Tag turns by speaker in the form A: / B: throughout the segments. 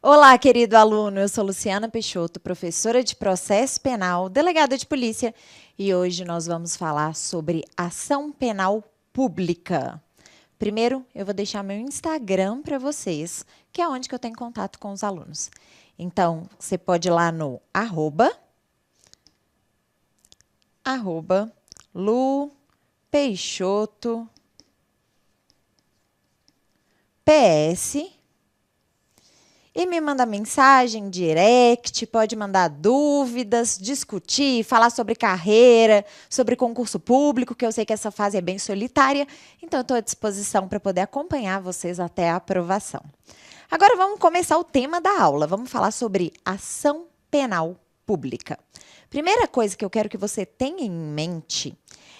A: Olá, querido aluno. Eu sou Luciana Peixoto, professora de Processo Penal, delegada de polícia, e hoje nós vamos falar sobre ação penal pública. Primeiro, eu vou deixar meu Instagram para vocês, que é onde que eu tenho contato com os alunos. Então, você pode ir lá no arroba Lu Peixoto PS e me manda mensagem, direct, pode mandar dúvidas, discutir, falar sobre carreira, sobre concurso público, que eu sei que essa fase é bem solitária, então eu estou à disposição para poder acompanhar vocês até a aprovação. Agora vamos começar o tema da aula, vamos falar sobre ação penal pública. Primeira coisa que eu quero que você tenha em mente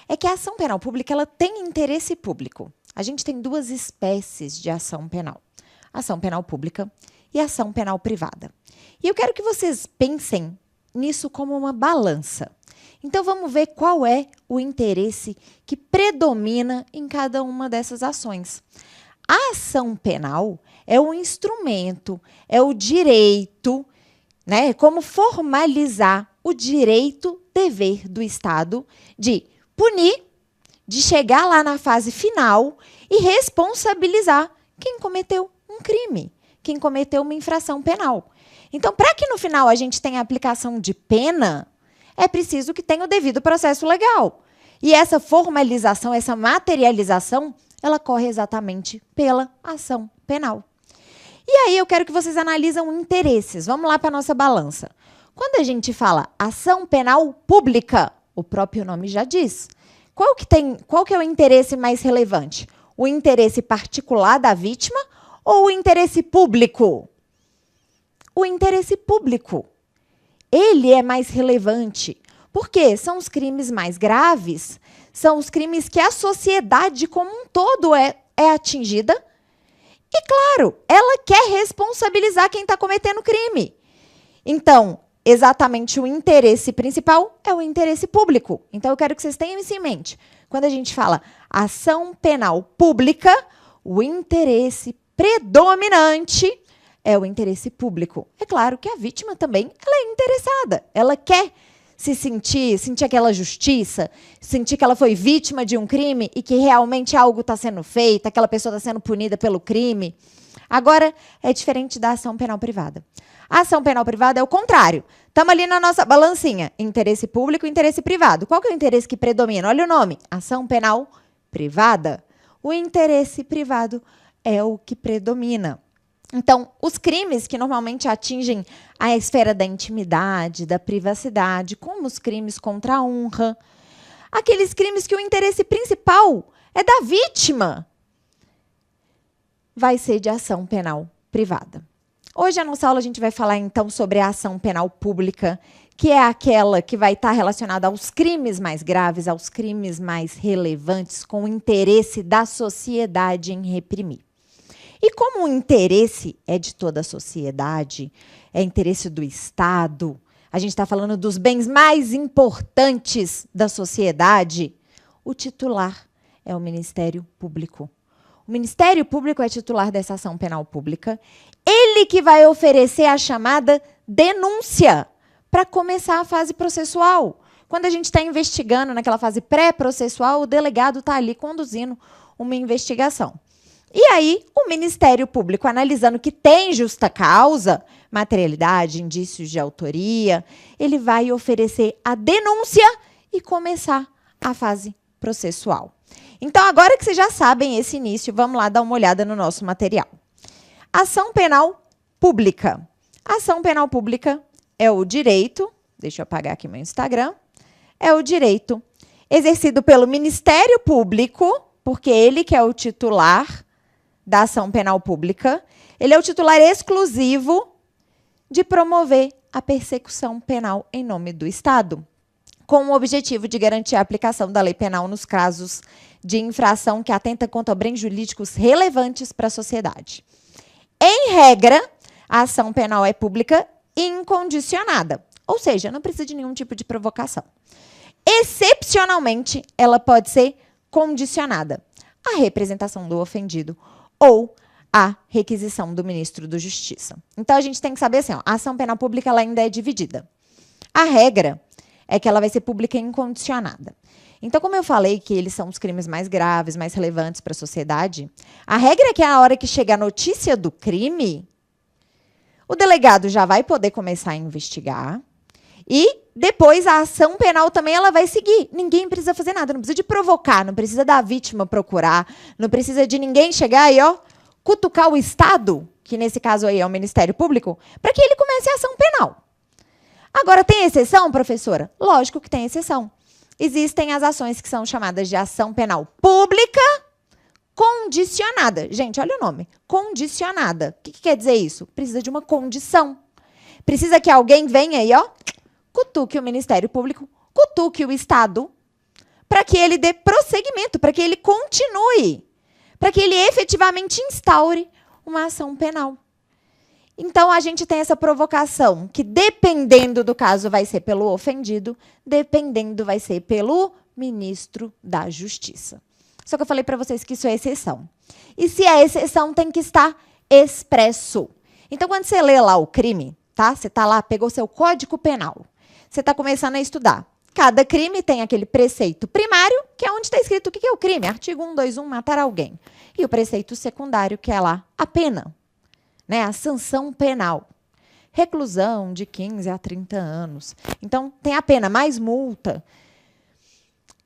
A: é que a ação penal pública ela tem interesse público. A gente tem duas espécies de ação penal. Ação penal pública e ação penal privada. E eu quero que vocês pensem nisso como uma balança. Então, vamos ver qual é o interesse que predomina em cada uma dessas ações. A ação penal é o instrumento, é o direito, né? É como formalizar o direito, dever do Estado de punir, de chegar lá na fase final e responsabilizar quem cometeu um crime, quem cometeu uma infração penal. Então, para que no final a gente tenha aplicação de pena, é preciso que tenha o devido processo legal. E essa formalização, essa materialização, ela corre exatamente pela ação penal. E aí eu quero que vocês analisem interesses. Vamos lá para a nossa balança. Quando a gente fala ação penal pública, o próprio nome já diz. Qual que é o interesse mais relevante? O interesse particular da vítima ou o interesse público? O interesse público. Ele é mais relevante. Por quê? São os crimes mais graves, são os crimes que a sociedade como um todo é atingida. E, claro, ela quer responsabilizar quem está cometendo crime. Então, exatamente o interesse principal é o interesse público. Então, eu quero que vocês tenham isso em mente. Quando a gente fala ação penal pública, o interesse predominante é o interesse público. É claro que a vítima também ela é interessada. Ela quer se sentir aquela justiça, sentir que ela foi vítima de um crime e que realmente algo está sendo feito, aquela pessoa está sendo punida pelo crime. Agora, é diferente da ação penal privada. A ação penal privada é o contrário. Estamos ali na nossa balancinha. Interesse público e interesse privado. Qual que é o interesse que predomina? Olha o nome. Ação penal privada. O interesse privado é o que predomina. Então, os crimes que normalmente atingem a esfera da intimidade, da privacidade, como os crimes contra a honra, aqueles crimes que o interesse principal é da vítima, vai ser de ação penal privada. Hoje, na nossa aula, a gente vai falar, então, sobre a ação penal pública, que é aquela que vai estar relacionada aos crimes mais graves, aos crimes mais relevantes, com o interesse da sociedade em reprimir. E como o interesse é de toda a sociedade, é interesse do Estado, a gente está falando dos bens mais importantes da sociedade, o titular é o Ministério Público. O Ministério Público é titular dessa ação penal pública, ele que vai oferecer a chamada denúncia para começar a fase processual. Quando a gente está investigando naquela fase pré-processual, o delegado está ali conduzindo uma investigação. E aí, o Ministério Público, analisando que tem justa causa, materialidade, indícios de autoria, ele vai oferecer a denúncia e começar a fase processual. Então, agora que vocês já sabem esse início, vamos lá dar uma olhada no nosso material. Ação penal pública. Ação penal pública é o direito, deixa eu apagar aqui meu Instagram, é o direito exercido pelo Ministério Público, porque ele que é o titular da ação penal pública, ele é o titular exclusivo de promover a persecução penal em nome do Estado, com o objetivo de garantir a aplicação da lei penal nos casos de infração que atenta contra bens jurídicos relevantes para a sociedade. Em regra, a ação penal é pública incondicionada, ou seja, não precisa de nenhum tipo de provocação. Excepcionalmente, ela pode ser condicionada à representação do ofendido ou a requisição do ministro da Justiça. Então, a gente tem que saber assim, ó, a ação penal pública ela ainda é dividida. A regra é que ela vai ser pública e incondicionada. Então, como eu falei que eles são os crimes mais graves, mais relevantes para a sociedade, a regra é que a hora que chega a notícia do crime, o delegado já vai poder começar a investigar e depois a ação penal também ela vai seguir. Ninguém precisa fazer nada, não precisa de provocar, não precisa da vítima procurar, não precisa de ninguém chegar aí, ó, cutucar o Estado, que nesse caso aí é o Ministério Público, para que ele comece a ação penal. Agora, tem exceção, professora? Lógico que tem exceção. Existem as ações que são chamadas de ação penal pública condicionada. Gente, olha o nome. Condicionada. O que quer dizer isso? Precisa de uma condição. Precisa que alguém venha aí, ó, cutuque o Ministério Público, cutuque o Estado, para que ele dê prosseguimento, para que ele continue, para que ele efetivamente instaure uma ação penal. Então, a gente tem essa provocação, que dependendo do caso vai ser pelo ofendido, dependendo vai ser pelo ministro da Justiça. Só que eu falei para vocês que isso é exceção. E se é exceção, tem que estar expresso. Então, quando você lê lá o crime, tá? Você está lá, pegou seu Código Penal. Você está começando a estudar. Cada crime tem aquele preceito primário, que é onde está escrito o que é o crime. Artigo 121, matar alguém. E o preceito secundário, que é lá a pena. Né, a sanção penal. Reclusão de 15 a 30 anos. Então, tem a pena mais multa.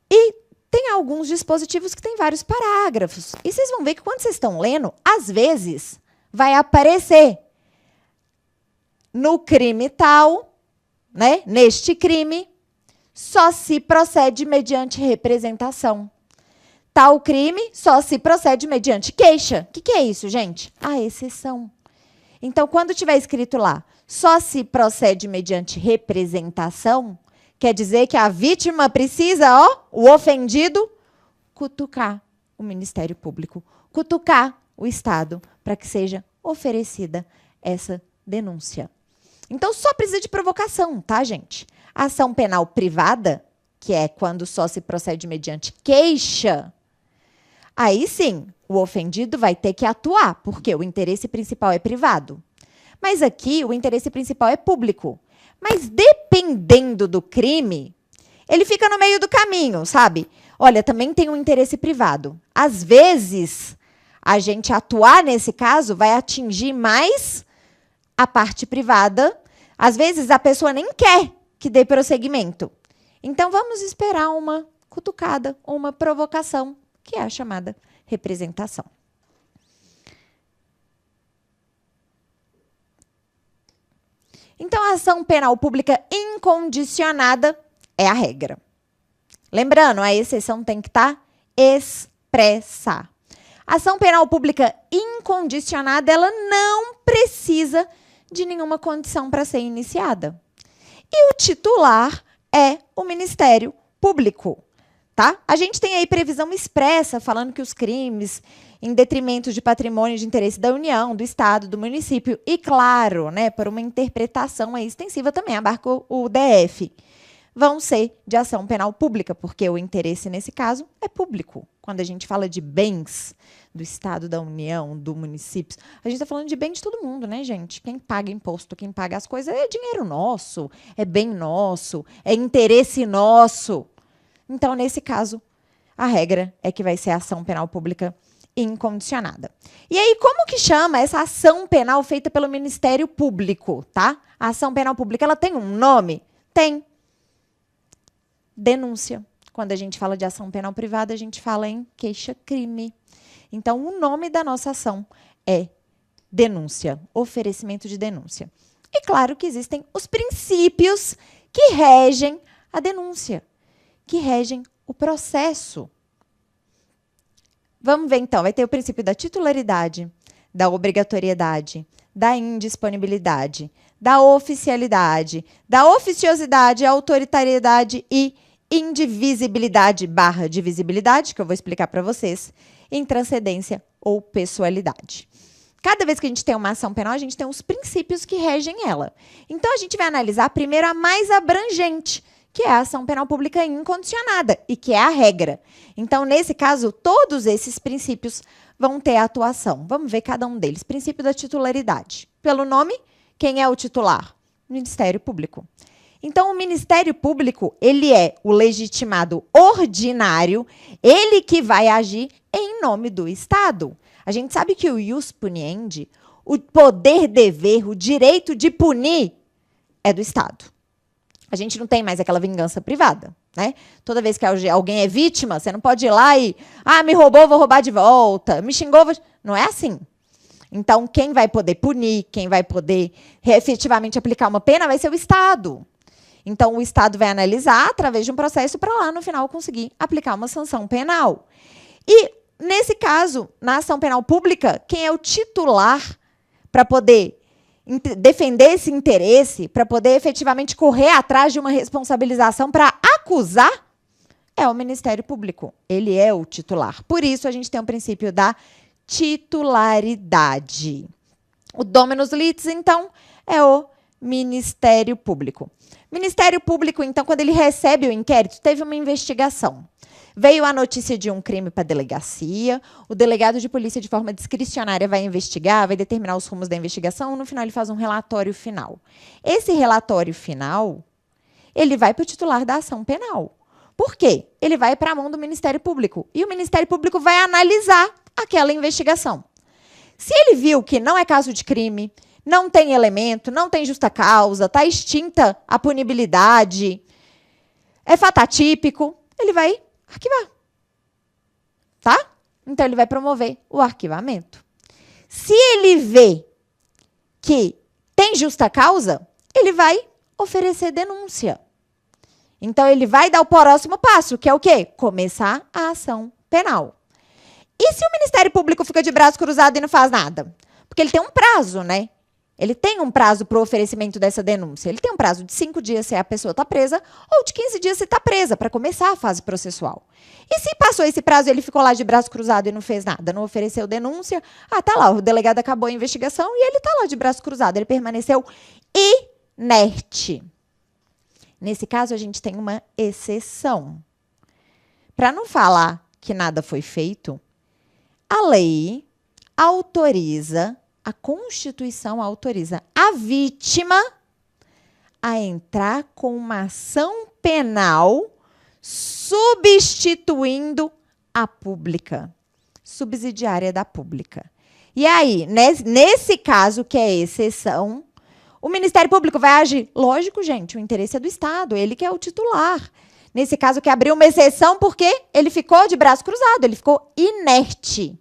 A: E tem alguns dispositivos que têm vários parágrafos. E vocês vão ver que quando vocês estão lendo, às vezes, vai aparecer no crime tal, né, neste crime, só se procede mediante representação. Tal crime só se procede mediante queixa. O que é isso, gente? A exceção. Então, quando tiver escrito lá, só se procede mediante representação, quer dizer que a vítima precisa, ó, o ofendido, cutucar o Ministério Público, cutucar o Estado, para que seja oferecida essa denúncia. Então, só precisa de provocação, tá, gente? A ação penal privada, que é quando só se procede mediante queixa, aí sim, o ofendido vai ter que atuar, porque o interesse principal é privado. Mas aqui, o interesse principal é público. Mas dependendo do crime, ele fica no meio do caminho, sabe? Olha, também tem um interesse privado. Às vezes, a gente atuar nesse caso vai atingir mais a parte privada. Às vezes, a pessoa nem quer que dê prosseguimento. Então, vamos esperar uma cutucada ou uma provocação, que é a chamada representação. Então, a ação penal pública incondicionada é a regra. Lembrando, a exceção tem que estar expressa. A ação penal pública incondicionada, ela não precisa de nenhuma condição para ser iniciada. E o titular é o Ministério Público. Tá? A gente tem aí previsão expressa falando que os crimes em detrimento de patrimônio de interesse da União, do Estado, do município e, claro, né, por uma interpretação aí extensiva também, abarca o DF, vão ser de ação penal pública, porque o interesse, nesse caso, é público. Quando a gente fala de bens do Estado, da União, do município, a gente está falando de bem de todo mundo, né, gente? Quem paga imposto, quem paga as coisas é dinheiro nosso, é bem nosso, é interesse nosso. Então, nesse caso, a regra é que vai ser a ação penal pública incondicionada. E aí, como que chama essa ação penal feita pelo Ministério Público, tá? A ação penal pública, ela tem um nome? Tem. Denúncia. Quando a gente fala de ação penal privada, a gente fala em queixa-crime. Então, o nome da nossa ação é denúncia, oferecimento de denúncia. E claro que existem os princípios que regem a denúncia, que regem o processo. Vamos ver, então. Vai ter o princípio da titularidade, da obrigatoriedade, da indisponibilidade, da oficialidade, da oficiosidade, autoritariedade e indivisibilidade / divisibilidade, que eu vou explicar para vocês, intranscendência ou pessoalidade. Cada vez que a gente tem uma ação penal, a gente tem os princípios que regem ela. Então, a gente vai analisar primeiro a mais abrangente, que é a ação penal pública incondicionada, e que é a regra. Então, nesse caso, todos esses princípios vão ter atuação. Vamos ver cada um deles. Princípio da titularidade. Pelo nome, quem é o titular? Ministério Público. Então, o Ministério Público, ele é o legitimado ordinário, ele que vai agir em nome do Estado. A gente sabe que o ius puniendi, o poder-dever, o direito de punir, é do Estado. A gente não tem mais aquela vingança privada, né? Toda vez que alguém é vítima, você não pode ir lá e, me roubou, vou roubar de volta, me xingou, vou... Não é assim. Então, quem vai poder punir, quem vai poder efetivamente aplicar uma pena vai ser o Estado. Então, o Estado vai analisar através de um processo para lá, no final, conseguir aplicar uma sanção penal. E, nesse caso, na ação penal pública, quem é o titular para poder defender esse interesse, para poder efetivamente correr atrás de uma responsabilização para acusar, é o Ministério Público. Ele é o titular. Por isso, a gente tem o princípio da titularidade. O dominus litis, então, é o Ministério Público. Ministério Público, então, quando ele recebe o inquérito, teve uma investigação. Veio a notícia de um crime para a delegacia, o delegado de polícia, de forma discricionária, vai investigar, vai determinar os rumos da investigação, no final ele faz um relatório final. Esse relatório final, ele vai para o titular da ação penal. Por quê? Ele vai para a mão do Ministério Público. E o Ministério Público vai analisar aquela investigação. Se ele viu que não é caso de crime, não tem elemento, não tem justa causa, está extinta a punibilidade, é fato atípico, ele vai arquivar. Tá? Então, ele vai promover o arquivamento. Se ele vê que tem justa causa, ele vai oferecer denúncia. Então, ele vai dar o próximo passo, que é o quê? Começar a ação penal. E se o Ministério Público fica de braço cruzado e não faz nada? Porque ele tem um prazo, né? Ele tem um prazo para o oferecimento dessa denúncia. Ele tem um prazo de 5 dias se a pessoa está presa ou de 15 dias se está presa, para começar a fase processual. E se passou esse prazo e ele ficou lá de braço cruzado e não fez nada, não ofereceu denúncia, tá lá, o delegado acabou a investigação e ele está lá de braço cruzado, ele permaneceu inerte. Nesse caso, a gente tem uma exceção. Para não falar que nada foi feito, a lei autoriza, a Constituição autoriza a vítima a entrar com uma ação penal substituindo a pública, subsidiária da pública. E aí, nesse caso, que é exceção, o Ministério Público vai agir? Lógico, gente, o interesse é do Estado, ele que é o titular. Nesse caso, que abriu uma exceção porque ele ficou de braço cruzado, ele ficou inerte.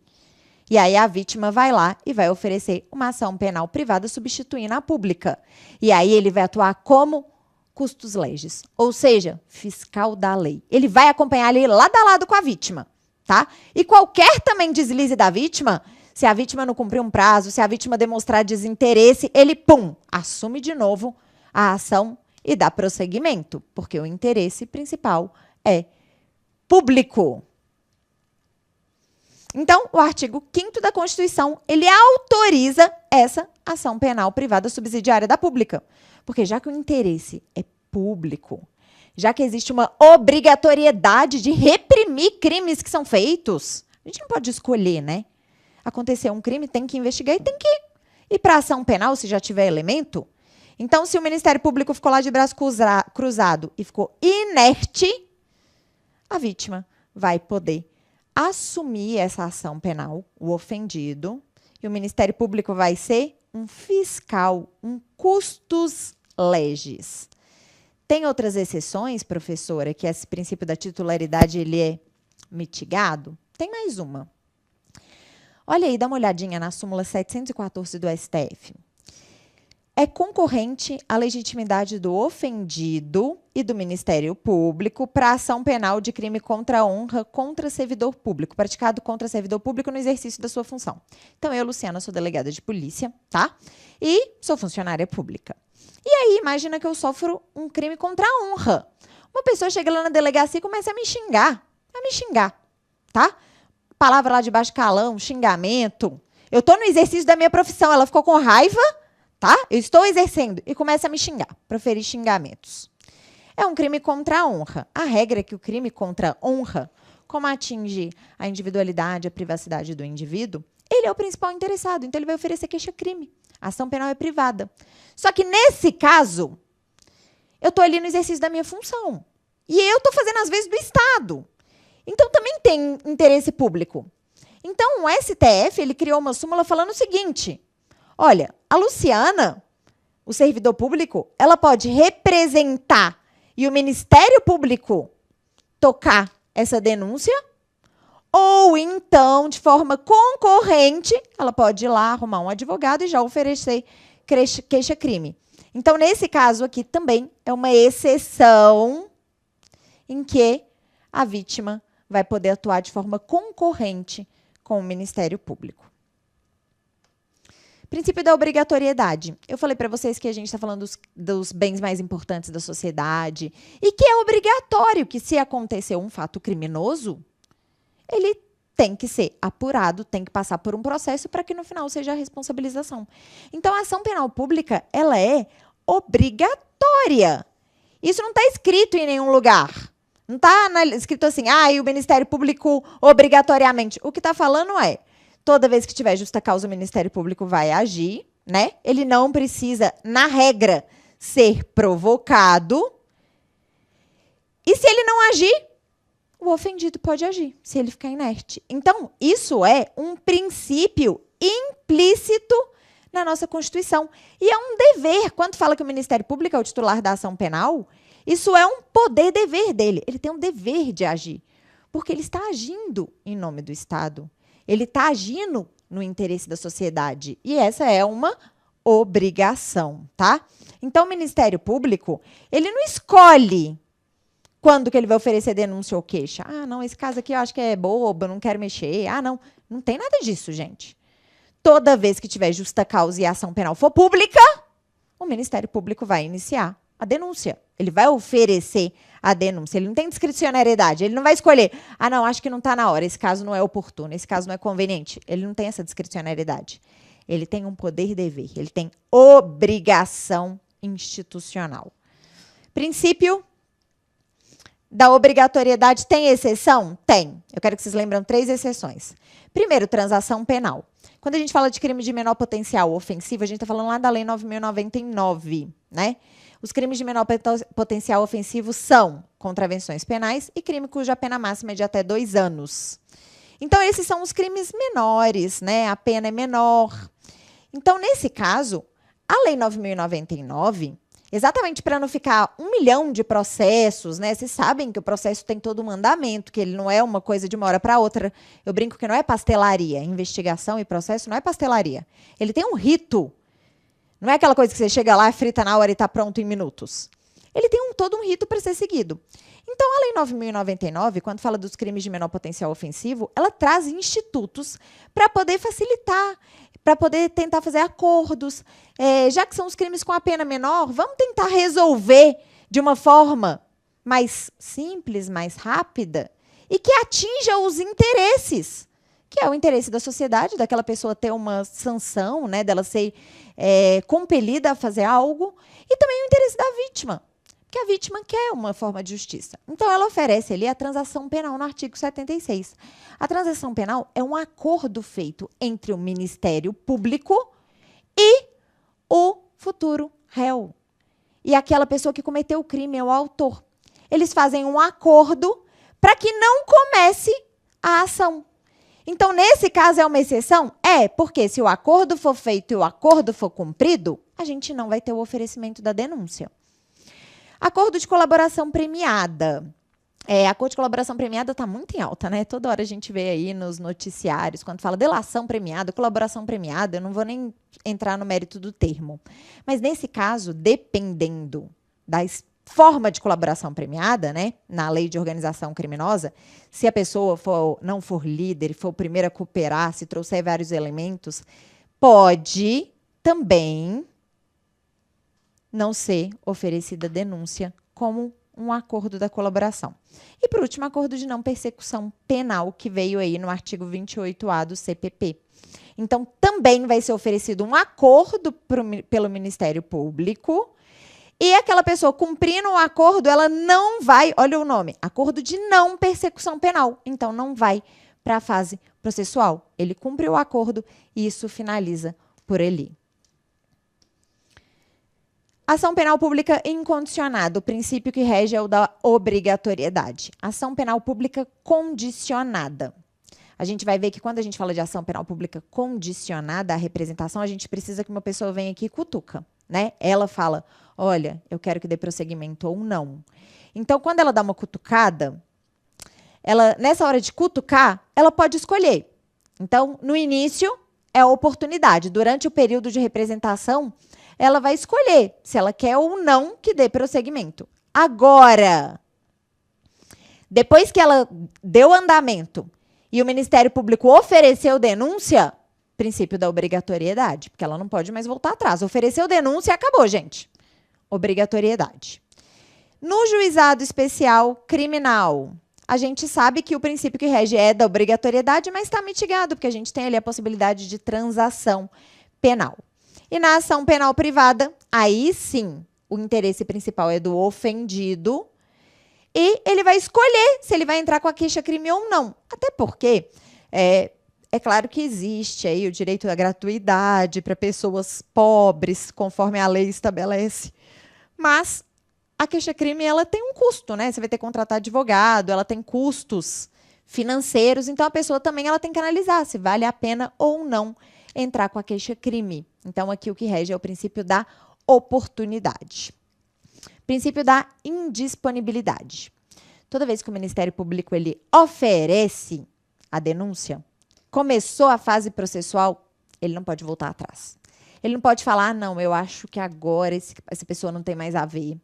A: E aí a vítima vai lá e vai oferecer uma ação penal privada substituindo a pública. E aí ele vai atuar como custos legis, ou seja, fiscal da lei. Ele vai acompanhar ali lado a lado com a vítima, tá? E qualquer também deslize da vítima, se a vítima não cumprir um prazo, se a vítima demonstrar desinteresse, ele, assume de novo a ação e dá prosseguimento, porque o interesse principal é público. Então, o artigo 5º da Constituição, ele autoriza essa ação penal privada subsidiária da pública. Porque já que o interesse é público, já que existe uma obrigatoriedade de reprimir crimes que são feitos, a gente não pode escolher, né? Aconteceu um crime, tem que investigar e tem que ir para a ação penal, se já tiver elemento. Então, se o Ministério Público ficou lá de braço cruzado e ficou inerte, a vítima vai poder assumir essa ação penal, o ofendido, e o Ministério Público vai ser um fiscal, um custos legis. Tem outras exceções, professora, que esse princípio da titularidade ele é mitigado? Tem mais uma. Olha aí, dá uma olhadinha na súmula 714 do STF. É concorrente a legitimidade do ofendido e do Ministério Público para ação penal de crime contra a honra contra servidor público, praticado contra servidor público no exercício da sua função. Então, eu, Luciana, sou delegada de polícia, tá? E sou funcionária pública. E aí, imagina que eu sofro um crime contra a honra. Uma pessoa chega lá na delegacia e começa a me xingar, tá? Palavra lá de baixo calão, xingamento. Eu estou no exercício da minha profissão, ela ficou com raiva, tá? Eu estou exercendo e começa a me xingar, proferir xingamentos. É um crime contra a honra. A regra é que o crime contra a honra como atinge a individualidade, a privacidade do indivíduo, ele é o principal interessado, então ele vai oferecer queixa-crime. A ação penal é privada. Só que nesse caso, eu estou ali no exercício da minha função. E eu estou fazendo, às vezes, do Estado. Então, também tem interesse público. Então, o STF ele criou uma súmula falando o seguinte: olha, a Luciana, o servidor público, ela pode representar e o Ministério Público tocar essa denúncia, ou então, de forma concorrente, ela pode ir lá arrumar um advogado e já oferecer queixa-crime. Então, nesse caso aqui também é uma exceção em que a vítima vai poder atuar de forma concorrente com o Ministério Público. Princípio da obrigatoriedade. Eu falei para vocês que a gente está falando dos bens mais importantes da sociedade e que é obrigatório que, se acontecer um fato criminoso, ele tem que ser apurado, tem que passar por um processo para que no final seja a responsabilização. Então, a ação penal pública, ela é obrigatória. Isso não está escrito em nenhum lugar. Não está escrito assim, e o Ministério Público obrigatoriamente. O que está falando é, toda vez que tiver justa causa, o Ministério Público vai agir, né? Ele não precisa, na regra, ser provocado. E se ele não agir, o ofendido pode agir, se ele ficar inerte. Então, isso é um princípio implícito na nossa Constituição. E é um dever. Quando fala que o Ministério Público é o titular da ação penal, isso é um poder-dever dele. Ele tem um dever de agir, porque ele está agindo em nome do Estado. Ele está agindo no interesse da sociedade. E essa é uma obrigação, tá? Então, o Ministério Público, ele não escolhe quando que ele vai oferecer denúncia ou queixa. Não, esse caso aqui eu acho que é bobo, eu não quero mexer. Não tem nada disso, gente. Toda vez que tiver justa causa e a ação penal for pública, o Ministério Público vai iniciar a denúncia. Ele vai oferecer a denúncia. Ele não tem discricionariedade. Ele não vai escolher, não, acho que não está na hora, esse caso não é oportuno, esse caso não é conveniente. Ele não tem essa discricionariedade. Ele tem um poder-dever. Ele tem obrigação institucional. Princípio da obrigatoriedade tem exceção? Tem. Eu quero que vocês lembrem 3 exceções. Primeiro, transação penal. Quando a gente fala de crime de menor potencial ofensivo, a gente está falando lá da Lei 9.099, né? Os crimes de menor potencial ofensivo são contravenções penais e crime cuja pena máxima é de até 2 anos. Então, esses são os crimes menores, né? A pena é menor. Então, nesse caso, a Lei 9.099, exatamente para não ficar 1 milhão de processos, né? Vocês sabem que o processo tem todo um andamento, que ele não é uma coisa de uma hora para outra. Eu brinco que não é pastelaria. Investigação e processo não é pastelaria. Ele tem um rito. Não é aquela coisa que você chega lá, frita na hora e está pronto em minutos. Ele tem todo um rito para ser seguido. Então, a Lei 9.099, quando fala dos crimes de menor potencial ofensivo, ela traz institutos para poder facilitar, para poder tentar fazer acordos. Já que são os crimes com a pena menor, vamos tentar resolver de uma forma mais simples, mais rápida e que atinja os interesses, que é o interesse da sociedade, daquela pessoa ter uma sanção, né, dela ser compelida a fazer algo, e também o interesse da vítima, porque a vítima quer uma forma de justiça. Então, ela oferece ali a transação penal no artigo 76. A transação penal é um acordo feito entre o Ministério Público e o futuro réu. E aquela pessoa que cometeu o crime é o autor. Eles fazem um acordo para que não comece a ação. Então, nesse caso, é uma exceção? Porque se o acordo for feito e o acordo for cumprido, a gente não vai ter o oferecimento da denúncia. Acordo de colaboração premiada. Acordo de colaboração premiada está muito em alta, né? Toda hora a gente vê aí nos noticiários, quando fala delação premiada, colaboração premiada, eu não vou nem entrar no mérito do termo. Mas, nesse caso, dependendo da forma de colaboração premiada, né, na lei de organização criminosa, se a pessoa não for líder, for o primeiro a cooperar, se trouxer vários elementos, pode também não ser oferecida denúncia como um acordo da colaboração. E, por último, acordo de não persecução penal, que veio aí no artigo 28A do CPP. Então, também vai ser oferecido um acordo pelo Ministério Público E aquela pessoa cumprindo o acordo, ela não vai, olha o nome, acordo de não persecução penal. Então, não vai para a fase processual. Ele cumpre o acordo e isso finaliza por ali. Ação penal pública incondicionada. O princípio que rege é o da obrigatoriedade. Ação penal pública condicionada. A gente vai ver que quando a gente fala de ação penal pública condicionada à representação, a gente precisa que uma pessoa venha aqui e cutuca, né? Ela fala, olha, eu quero que dê prosseguimento ou não. Então, quando ela dá uma cutucada, nessa hora de cutucar, ela pode escolher. Então, no início, é a oportunidade. Durante o período de representação, ela vai escolher se ela quer ou não que dê prosseguimento. Agora, depois que ela deu andamento e o Ministério Público ofereceu denúncia, princípio da obrigatoriedade, porque ela não pode mais voltar atrás. Ofereceu denúncia e acabou, gente. Obrigatoriedade. No juizado especial criminal, a gente sabe que o princípio que rege é da obrigatoriedade, mas está mitigado, porque a gente tem ali a possibilidade de transação penal. E na ação penal privada, aí sim, o interesse principal é do ofendido e ele vai escolher se ele vai entrar com a queixa-crime ou não. Até porque é claro que existe aí o direito à gratuidade para pessoas pobres, conforme a lei estabelece, mas a queixa-crime ela tem um custo, né? Você vai ter que contratar advogado, ela tem custos financeiros, então a pessoa também ela tem que analisar se vale a pena ou não entrar com a queixa-crime. Então, aqui o que rege é o princípio da oportunidade. Princípio da indisponibilidade. Toda vez que o Ministério Público ele oferece a denúncia, começou a fase processual, ele não pode voltar atrás. Ele não pode falar, não, eu acho que agora essa pessoa não tem mais a ver.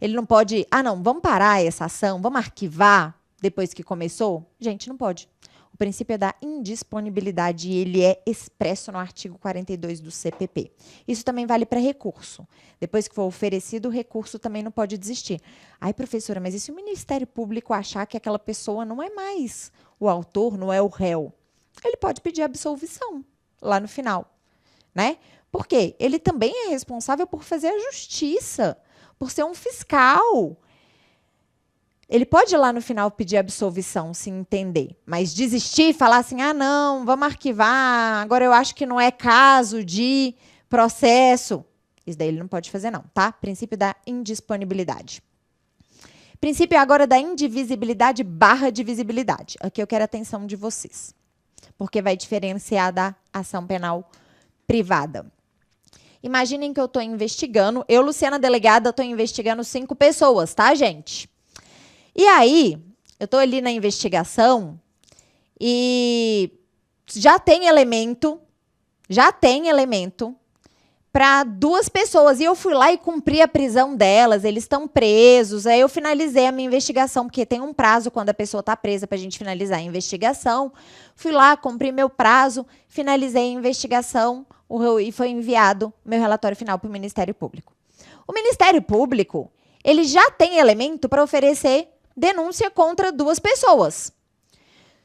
A: Ele não pode, não, vamos parar essa ação, vamos arquivar depois que começou? Gente, não pode. O princípio é da indisponibilidade e ele é expresso no artigo 42 do CPP. Isso também vale para recurso. Depois que for oferecido, o recurso também não pode desistir. Ai, professora, mas e se o Ministério Público achar que aquela pessoa não é mais o autor, não é o réu? Ele pode pedir absolvição lá no final, né? Por quê? Ele também é responsável por fazer a justiça, por ser um fiscal. Ele pode ir lá no final pedir absolvição, se entender, mas desistir e falar assim, não, vamos arquivar, agora eu acho que não é caso de processo. Isso daí ele não pode fazer não, tá? Princípio da indisponibilidade. Princípio agora da indivisibilidade / divisibilidade. Aqui eu quero a atenção de vocês, porque vai diferenciar da ação penal privada. Imaginem que eu estou investigando, eu, Luciana Delegada, estou investigando 5 pessoas, tá, gente? E aí, eu estou ali na investigação e já tem elemento para 2 pessoas. E eu fui lá e cumpri a prisão delas, eles estão presos. Aí eu finalizei a minha investigação, porque tem um prazo quando a pessoa está presa para a gente finalizar a investigação. Fui lá, cumpri meu prazo, finalizei a investigação e foi enviado meu relatório final para o Ministério Público. O Ministério Público, ele já tem elemento para oferecer denúncia contra 2 pessoas.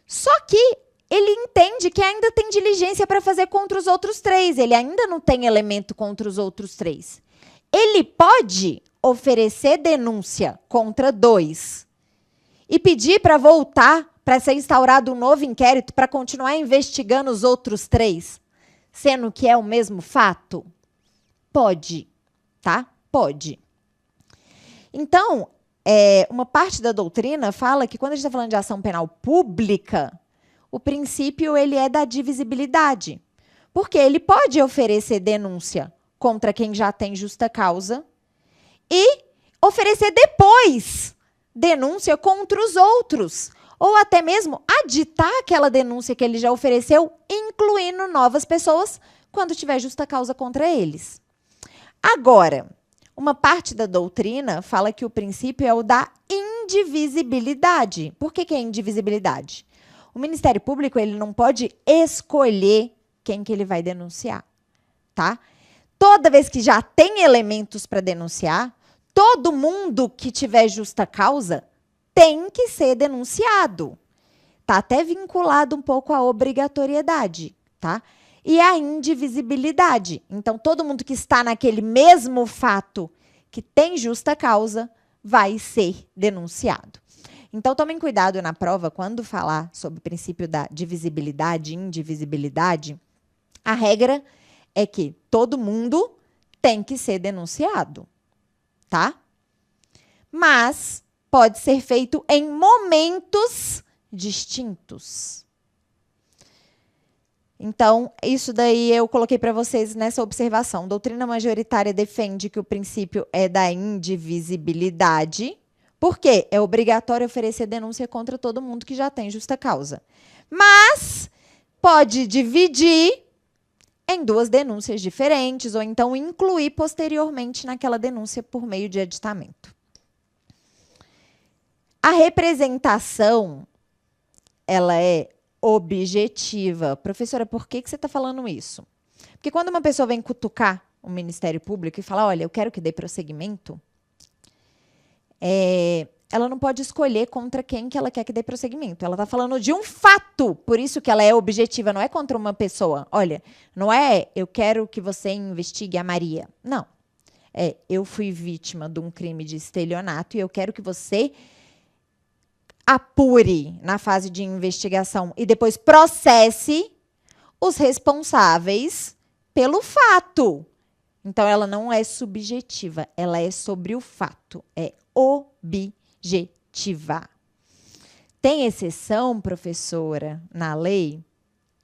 A: Só que ele entende que ainda tem diligência para fazer contra os outros 3. Ele ainda não tem elemento contra os outros 3. Ele pode oferecer denúncia contra 2 e pedir para voltar, para ser instaurado um novo inquérito para continuar investigando os outros 3, sendo que é o mesmo fato? Pode, tá? Pode. Então, uma parte da doutrina fala que quando a gente está falando de ação penal pública, o princípio ele é da divisibilidade. Porque ele pode oferecer denúncia contra quem já tem justa causa e oferecer depois denúncia contra os outros. Ou até mesmo aditar aquela denúncia que ele já ofereceu, incluindo novas pessoas, quando tiver justa causa contra eles. Agora, uma parte da doutrina fala que o princípio é o da indivisibilidade. Por que é indivisibilidade? O Ministério Público ele não pode escolher quem que ele vai denunciar, tá? Toda vez que já tem elementos para denunciar, todo mundo que tiver justa causa tem que ser denunciado. Tá até vinculado um pouco à obrigatoriedade, tá? E à indivisibilidade. Então, todo mundo que está naquele mesmo fato que tem justa causa, vai ser denunciado. Então, tomem cuidado na prova, quando falar sobre o princípio da divisibilidade e indivisibilidade, a regra é que todo mundo tem que ser denunciado, tá? Mas pode ser feito em momentos distintos. Então, isso daí eu coloquei para vocês nessa observação. Doutrina majoritária defende que o princípio é da indivisibilidade, porque é obrigatório oferecer denúncia contra todo mundo que já tem justa causa. Mas pode dividir em 2 denúncias diferentes, ou então incluir posteriormente naquela denúncia por meio de aditamento. A representação, ela é objetiva. Professora, por que você está falando isso? Porque quando uma pessoa vem cutucar o Ministério Público e fala, olha, eu quero que dê prosseguimento, ela não pode escolher contra quem que ela quer que dê prosseguimento. Ela está falando de um fato, por isso que ela é objetiva, não é contra uma pessoa. Olha, não é eu quero que você investigue a Maria. Não. Eu fui vítima de um crime de estelionato e eu quero que você apure na fase de investigação e depois processe os responsáveis pelo fato. Então, ela não é subjetiva, ela é sobre o fato, é objetiva. Tem exceção, professora, na lei?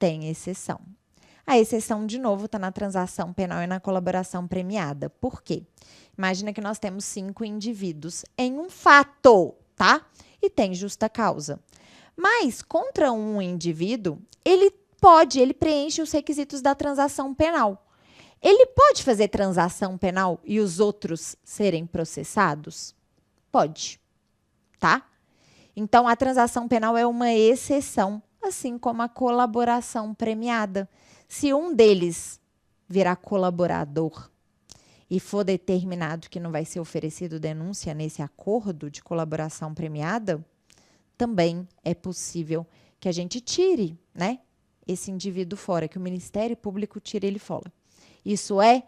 A: Tem exceção. A exceção, de novo, está na transação penal e na colaboração premiada. Por quê? Imagina que nós temos 5 indivíduos em um fato, tá? E tem justa causa. Mas, contra um indivíduo, ele preenche os requisitos da transação penal. Ele pode fazer transação penal e os outros serem processados? Pode, tá? Então, a transação penal é uma exceção, assim como a colaboração premiada. Se um deles virar colaborador e for determinado que não vai ser oferecido denúncia nesse acordo de colaboração premiada, também é possível que a gente tire, né, esse indivíduo fora, que o Ministério Público tire ele fora. Isso é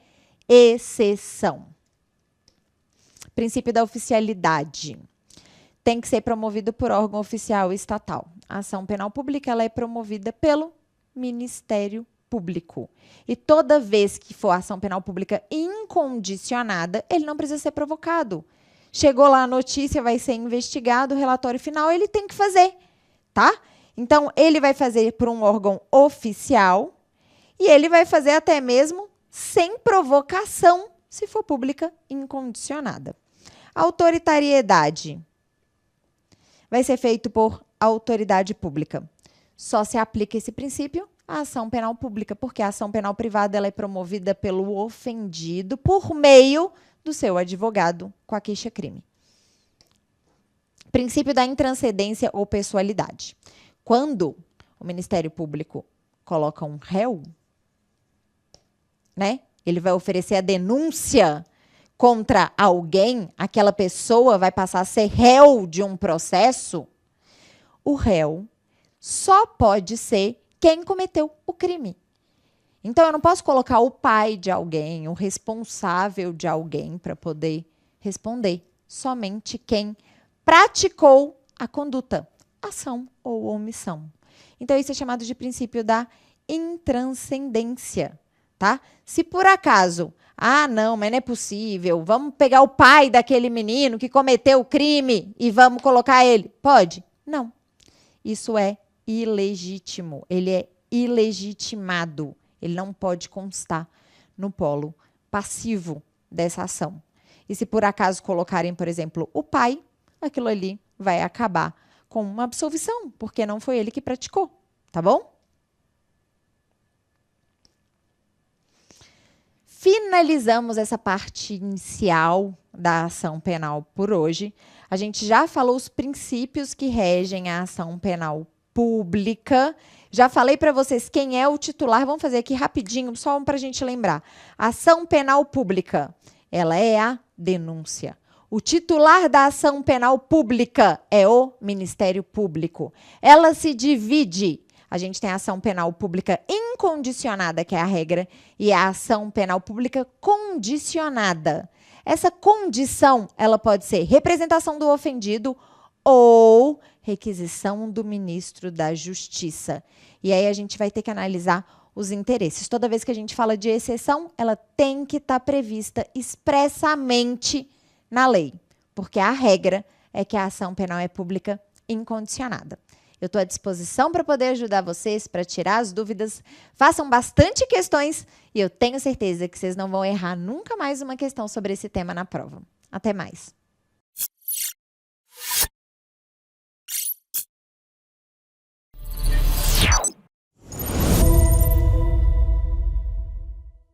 A: exceção. Princípio da oficialidade. Tem que ser promovido por órgão oficial estatal. A ação penal pública ela é promovida pelo Ministério Público. E toda vez que for ação penal pública incondicionada, ele não precisa ser provocado. Chegou lá a notícia, vai ser investigado, o relatório final ele tem que fazer, tá? Então, ele vai fazer por um órgão oficial e ele vai fazer até mesmo sem provocação, se for pública incondicionada. Autoritariedade vai ser feito por autoridade pública. Só se aplica esse princípio à ação penal pública, porque a ação penal privada ela é promovida pelo ofendido por meio do seu advogado com a queixa-crime. Princípio da intranscendência ou pessoalidade. Quando o Ministério Público coloca um réu, né? Ele vai oferecer a denúncia contra alguém, aquela pessoa vai passar a ser réu de um processo, o réu só pode ser quem cometeu o crime. Então, eu não posso colocar o pai de alguém, o responsável de alguém para poder responder. Somente quem praticou a conduta, ação ou omissão. Então, isso é chamado de princípio da intranscendência, tá? Se por acaso, não, mas não é possível, vamos pegar o pai daquele menino que cometeu o crime e vamos colocar ele. Pode? Não. Isso é ilegítimo, ele é ilegitimado. Ele não pode constar no polo passivo dessa ação. E se por acaso colocarem, por exemplo, o pai, aquilo ali vai acabar com uma absolvição, porque não foi ele que praticou, tá bom? Finalizamos essa parte inicial da ação penal por hoje. A gente já falou os princípios que regem a ação penal pública. Já falei para vocês quem é o titular. Vamos fazer aqui rapidinho, só para a gente lembrar. A ação penal pública, ela é a denúncia. O titular da ação penal pública é o Ministério Público. Ela se divide. A gente tem a ação penal pública incondicionada, que é a regra, e a ação penal pública condicionada. Essa condição, ela pode ser representação do ofendido ou requisição do ministro da Justiça. E aí a gente vai ter que analisar os interesses. Toda vez que a gente fala de exceção, ela tem que estar prevista expressamente na lei, porque a regra é que a ação penal é pública incondicionada. Eu estou à disposição para poder ajudar vocês, para tirar as dúvidas. Façam bastante questões e eu tenho certeza que vocês não vão errar nunca mais uma questão sobre esse tema na prova. Até mais!